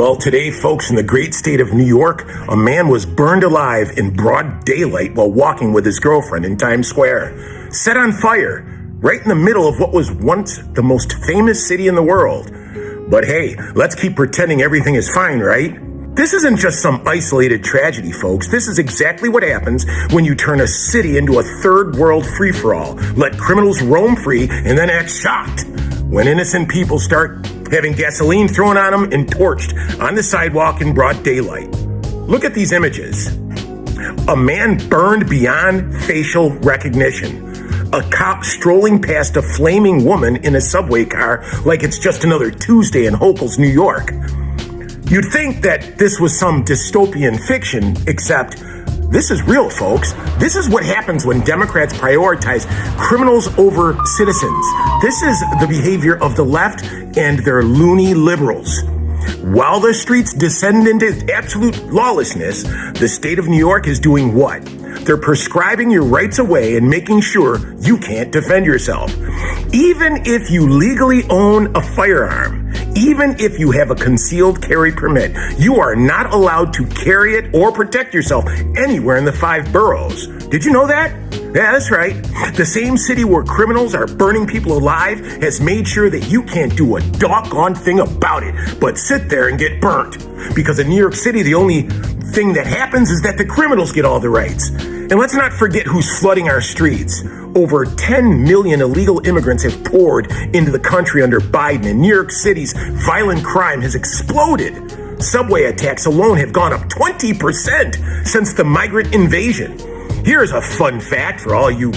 Well, today, folks, in the great state of New York, a man was burned alive in broad daylight while walking with his girlfriend in Times Square. Set on fire, right in the middle of what was once the most famous city in the world. But hey, let's keep pretending everything is fine, right? This isn't just some isolated tragedy, folks. This is exactly what happens when you turn a city into a third world free-for-all, let criminals roam free, and then act shocked when innocent people start having gasoline thrown on them and torched on the sidewalk in broad daylight. Look at these images. A man burned beyond facial recognition. A cop strolling past a flaming woman in a subway car like it's just another Tuesday in Hochul's, New York. You'd think that this was some dystopian fiction, except this is real, folks. This is what happens when Democrats prioritize criminals over citizens. This is the behavior of the left and their loony liberals. While the streets descend into absolute lawlessness, the state of New York is doing what? They're prescribing your rights away and making sure you can't defend yourself. Even if you legally own a firearm, even if you have a concealed carry permit, you are not allowed to carry it or protect yourself anywhere in the 5 boroughs. Did you know that? Yeah, that's right. The same city where criminals are burning people alive has made sure that you can't do a doggone thing about it, but sit there and get burnt. Because in New York City, the only thing that happens is that the criminals get all the rights. And let's not forget who's flooding our streets. Over 10 million illegal immigrants have poured into the country under Biden, and New York City's violent crime has exploded. Subway attacks alone have gone up 20% since the migrant invasion. Here's a fun fact for all you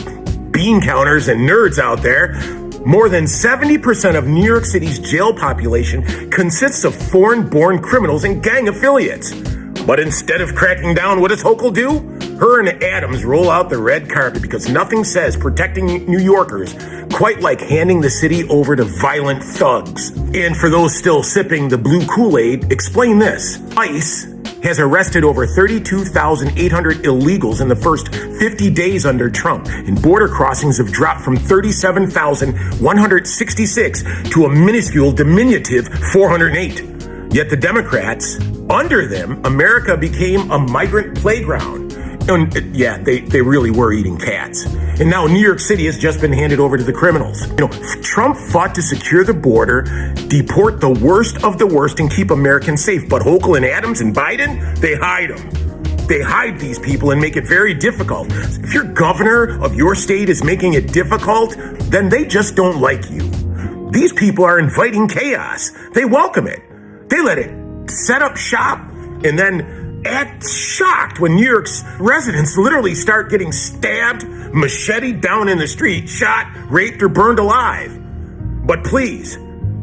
bean counters and nerds out there. More than 70% of New York City's jail population consists of foreign-born criminals and gang affiliates. But instead of cracking down, what does Hochul do? Her and Adams roll out the red carpet because nothing says protecting New Yorkers quite like handing the city over to violent thugs. And for those still sipping the blue Kool-Aid, explain this. ICE has arrested over 32,800 illegals in the first 50 days under Trump, and border crossings have dropped from 37,166 to a minuscule diminutive 408. Yet the Democrats, under them, America became a migrant playground. And yeah, they really were eating cats. And now New York City has just been handed over to the criminals. Trump fought to secure the border, deport the worst of the worst, and keep Americans safe. But Hochul and Adams and Biden, they hide them. They hide these people and make it very difficult. If your governor of your state is making it difficult, then they just don't like you. These people are inviting chaos. They welcome it. They let it set up shop and then act shocked when New York's residents literally start getting stabbed, macheted down in the street, shot, raped, or burned alive. But please,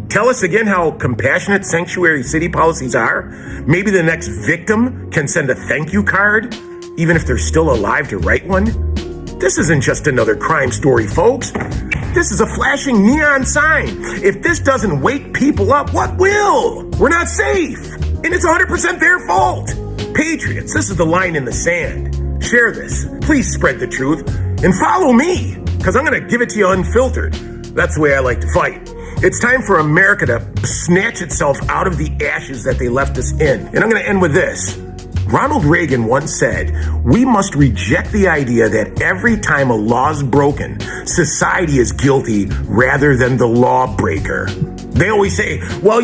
tell us again how compassionate sanctuary city policies are. Maybe the next victim can send a thank you card, even if they're still alive to write one. This isn't just another crime story, folks. This is a flashing neon sign. If this doesn't wake people up, what will? We're not safe. And it's 100% their fault. Patriots, this is the line in the sand. Share this. Please spread the truth. And follow me, because I'm going to give it to you unfiltered. That's the way I like to fight. It's time for America to snatch itself out of the ashes that they left us in. And I'm going to end with this. Ronald Reagan once said, we must reject the idea that every time a law's broken, society is guilty rather than the lawbreaker. They always say, well,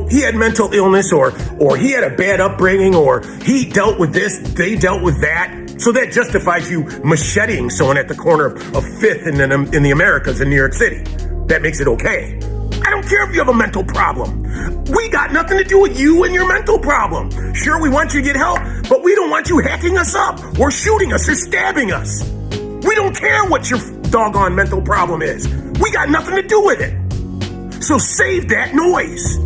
he had mental illness or he had a bad upbringing or he dealt with this, they dealt with that. So that justifies you macheting someone at the corner of 5th in the Americas in New York City. That makes it okay. I don't care if you have a mental problem. We got nothing to do with you and your mental problem. Sure, we want you to get help, but we don't want you hacking us up or shooting us or stabbing us. We don't care what your doggone mental problem is. We got nothing to do with it. So save that noise.